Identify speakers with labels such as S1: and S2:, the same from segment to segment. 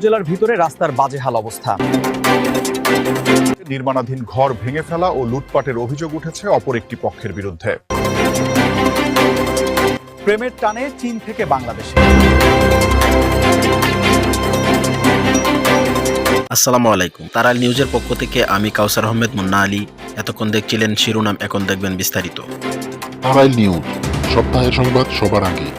S1: জেলার ভিতরে রাস্তার বাজেহাল অবস্থা।
S2: নির্মাণাধীন ঘর ভেঙে ফেলা ও লুটপাটের অভিযোগ উঠেছে অপর একটি পক্ষের বিরুদ্ধে।
S1: প্রেমের টানে চীন থেকে বাংলাদেশে।
S3: আসসালামু আলাইকুম। তারাল নিউজের পক্ষ থেকে আমি কাউসার আহমেদ মুন্না আলী। এতক্ষণ দেখছিলেন শিরোনাম, এখন দেখবেন বিস্তারিত।
S4: তারাল নিউজ, সপ্তাহের সংবাদ সবার আগে।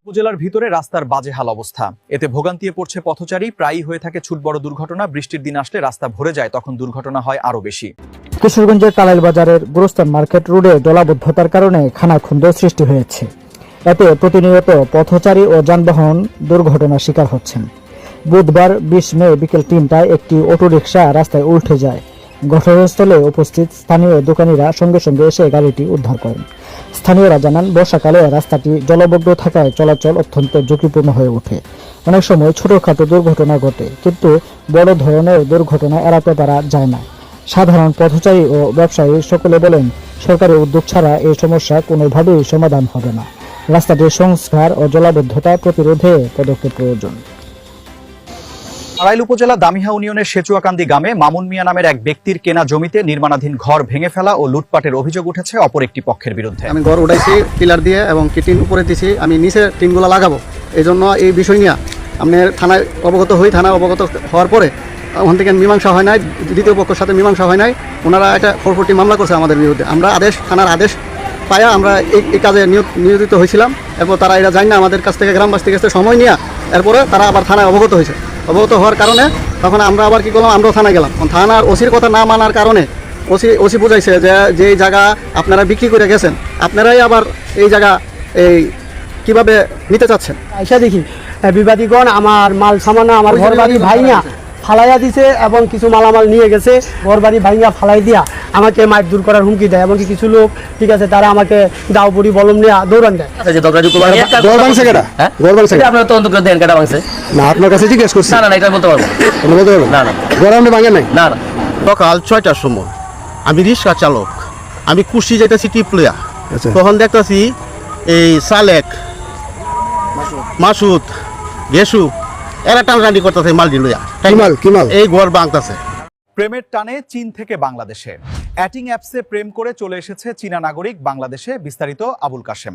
S1: উপজেলার ভিতরে রাস্তার বাজেহাল অবস্থা, এতে ভোগান্তিতে পড়ছে পথচারী। প্রায়ই হয়ে থাকে ছোট বড় দুর্ঘটনা। বৃষ্টির দিন আসলে রাস্তা ভরে যায়, তখন দুর্ঘটনা হয় আরো বেশি।
S5: কিশোরগঞ্জের তালাইল বাজারের গুরুস্থান মার্কেট রোডে জলাবদ্ধতার কারণে খানাখন্দ সৃষ্টি হয়েছে। এতে প্রতিনিয়ত পথচারী ও যানবাহন দুর্ঘটনার শিকার হচ্ছেন। বুধবার 20 মে বিকেল 3টায় একটি অটোরিকশা রাস্তায় উল্টে যায়। ঘটনাস্থলে উপস্থিত স্থানীয় দোকানিরা সঙ্গে সঙ্গে এসে গাড়িটি উদ্ধার করেন। স্থানীয়রা জানান, বর্ষাকালে রাস্তাটি জলমগ্ন থাকায় চলাচল অত্যন্ত ঝুঁকিপূর্ণ হয়ে ওঠে। অনেক সময় ছোটখাটো দুর্ঘটনা ঘটে, কিন্তু বড় ধরনের দুর্ঘটনা এড়াতে পারা যায় না। সাধারণ পথচারী ও ব্যবসায়ী সকলে বলেন, সরকারি উদ্যোগ ছাড়া এই সমস্যা কোনোভাবেই সমাধান হবে না। রাস্তাটির সংস্কার ও জলাবদ্ধতা প্রতিরোধে পদক্ষেপ প্রয়োজন।
S1: তারাইল উপজেলা দামিহা ইউনিয়নের সেচুয়াকান্দি গ্রামে মামুন মিয়া নামের এক ব্যক্তির কেনা জমিতে নির্মাণাধীন ঘর ভেঙে ফেলা ও লুটপাটের অভিযোগ উঠেছে অপর একটি পক্ষের বিরুদ্ধে।
S6: আমি ঘর উঠাইছি পিলার দিয়ে এবং টিন উপরে দিছি, আমি নিচে টিনগুলো লাগাবো। এই জন্য এই বিষয় নিয়ে আমি থানায় অবগত হই। থানায় অবগত হওয়ার পরে ওখান থেকে মীমাংসা হয় নাই, দ্বিতীয় পক্ষের সাথে মীমাংসা হয় নাই। ওনারা একটা 440 মামলা করছে আমাদের বিরুদ্ধে। আমরা থানার আদেশ পায়া আমরা এই কাজে নিয়োজিত হয়েছিলাম। এরপর তারা এটা জানি না আমাদের কাছ থেকে, গ্রামবাসীর কাছ থেকে সময় নিয়ে এরপরে তারা আবার থানায় অবগত হয়েছে। অবগত হওয়ার কারণে তখন আমরা আবার কি করলাম, আমরাও থানায় গেলাম। থানার ওসির কথা না মানার কারণে ওসি বুঝাইছে যে জায়গা আপনারা বিক্রি করে গেছেন, আপনারাই আবার এই জায়গা এই কিভাবে নিতে চাচ্ছেন।
S7: আইসা দেখি বিবাদীগণ আমার মাল সামানা আমার ঘর বাড়ি ভাইয়া ফালাইয়া দিছে এবং কিছু মালামাল নিয়ে গেছে। ঘর বাড়ি ভাইয়া ফালাই দিয়া আমাকে মাইক দূর করার হুমকি দেয় এবং কিছু লোক, ঠিক আছে, তারা আমাকে দাও বুড়ি বলম নিয়ে দৌড়ান দেয়।
S8: সকাল 6টার সময় আমি রিক্সা চালক, আমি কুশি যেতেছি টিপলিয়া। তখন দেখতেছি এই সালেক, মাসুদ, গেসু এরা টানটানি করতেছে মাল দিলুয়া এই ঘর বাংতাছে।
S1: প্রেমের টানে চীন থেকে বাংলাদেশে। অ্যাটিং অ্যাপসে প্রেম করে চলে এসেছে চীনা নাগরিক বাংলাদেশে। বিস্তারিত আবুল কাশেম।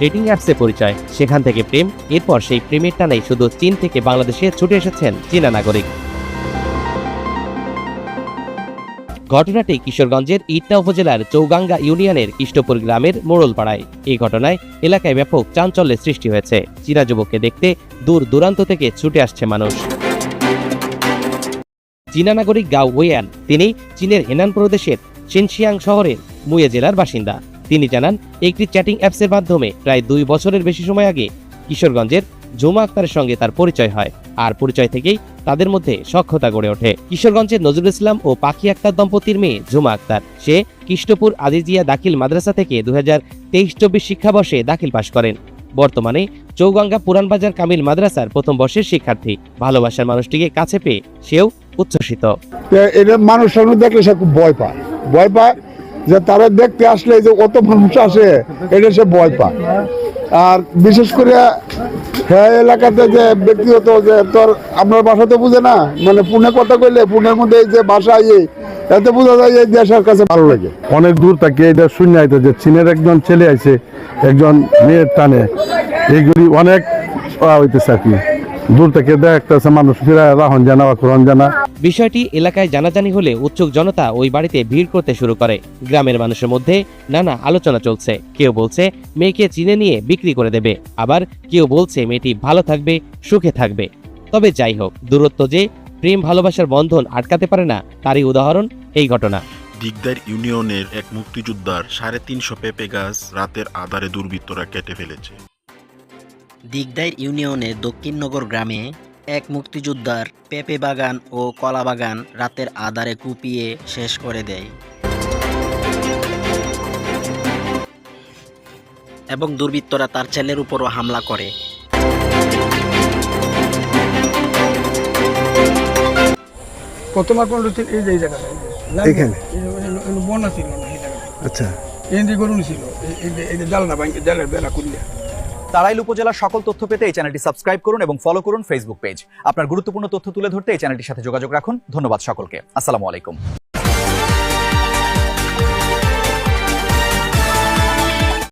S9: ডেটিং অ্যাপসে পরিচয়, সেখান থেকে প্রেম, এরপর সেই প্রেমের টানেই শুধু চীন থেকে বাংলাদেশে ছুটে এসেছেন চীনা নাগরিক। ঘটনাটি কিশোরগঞ্জের ইটনা উপজেলার চৌগাঙ্গা ইউনিয়নের কৃষ্ণপুর গ্রামের মোড়লপাড়ায়। এই ঘটনায় এলাকায় ব্যাপক চাঞ্চল্যের সৃষ্টি হয়েছে। চীনা যুবককে দেখতে দূর দূরান্ত থেকে ছুটে আসছে মানুষ। চীনা নাগরিক গাও ওয়ান, তিনি চীনের হেনান প্রদেশের শিনচিয়াং শহরের মুয়ে জেলার বাসিন্দা। তিনি জানান, একটি চ্যাটিং অ্যাপসের মাধ্যমে প্রায় 2 বছরের বেশি সময় আগে কিশোরগঞ্জের ঝুমা আক্তারের সঙ্গে তার পরিচয় হয়। আর পরিচয় থেকেই তাদের মধ্যে সখ্যতা গড়ে ওঠে। কিশোরগঞ্জের নজরুল ইসলাম ও পাখি আক্তার দম্পতির মেয়ে ঝুমা আক্তার। সে কৃষ্ণপুর আজিজিয়া দাখিল মাদ্রাসা থেকে 2023-24 শিক্ষাবর্ষে দাখিল পাশ করেন। বর্তমানে চৌগাঙ্গা পুরানবাজার কামিল মাদ্রাসার প্রথম বর্ষের শিক্ষার্থী। ভালোবাসার মানুষটিকে কাছে পেয়ে সেও উচ্ছ্বসিত।
S10: মানুষ দেখলে সে খুব ভয় পায় যে তারা দেখতে আসলে যে কত মানুষ আসে, এটা সে ভয় পায়। আর বিশেষ করে হ্যাঁ এলাকাতে যে ব্যক্তিগত যে তোর আপনার ভাষা তো বুঝে না, মানে পুনে কথা কইলে পুনের মধ্যে যে ভাষা এতে বোঝা যায় এই দেশের কাছে ভালো লাগে।
S11: অনেক দূর থেকে এটা শুনে আইতো যে চীনের একজন ছেলে আছে একজন মেয়ের টানে, এইগুলি অনেক হইতেছে আর কি। দূর থেকে দেখতেছে মানুষ রাহন জানা বা কোরআন জানা।
S9: বিষয়টি এলাকায় জানাজানি হলে উৎসুক জনতা ওই বাড়িতে ভিড় করতে শুরু করে। গ্রামের মানুষের মধ্যে নানা আলোচনা চলছে। কেউ বলছে মেয়েকে চীনে নিয়ে বিক্রি করে দেবে, আবার কেউ বলছে মেয়েটি ভালো থাকবে, সুখে থাকবে। তবে যাই হোক, দূরত্ব যে প্রেম ভালোবাসার বন্ধন আটকাতে পারে না, তারই উদাহরণ এই ঘটনা।
S3: দিগদার ইউনিয়নের এক মুক্তিযোদ্ধার 350 পেঁপে গাছ রাতের আধারে দুর্বৃত্তরা কেটে ফেলেছে।
S12: দিগদাইর ইউনিয়নের দক্ষিণনগর গ্রামে এক মুক্তিযোদ্ধার পেঁপে বাগান ও কলা বাগান রাতের আধারে কুপিয়ে শেষ করে দেয় এবং দুর্বৃত্তরা তার ছেলের উপরও হামলা করে।
S7: প্রথমবার এই জায়গাটা
S10: এখানে
S7: বন্যা ছিল,
S10: আচ্ছা
S7: এই গরু ছিল, এই জালনা ভাঙে জালের বেলা করলে
S1: তাড়াইল উপজেলার সকল তথ্য পেতে এই চ্যানেলটি সাবস্ক্রাইব করুন এবং ফলো করুন ফেসবুক পেজ। আপনার গুরুত্বপূর্ণ তথ্য তুলে ধরতে এই চ্যানেলটির সাথে যোগাযোগ রাখুন। ধন্যবাদ সকলকে। আসসালামু আলাইকুম।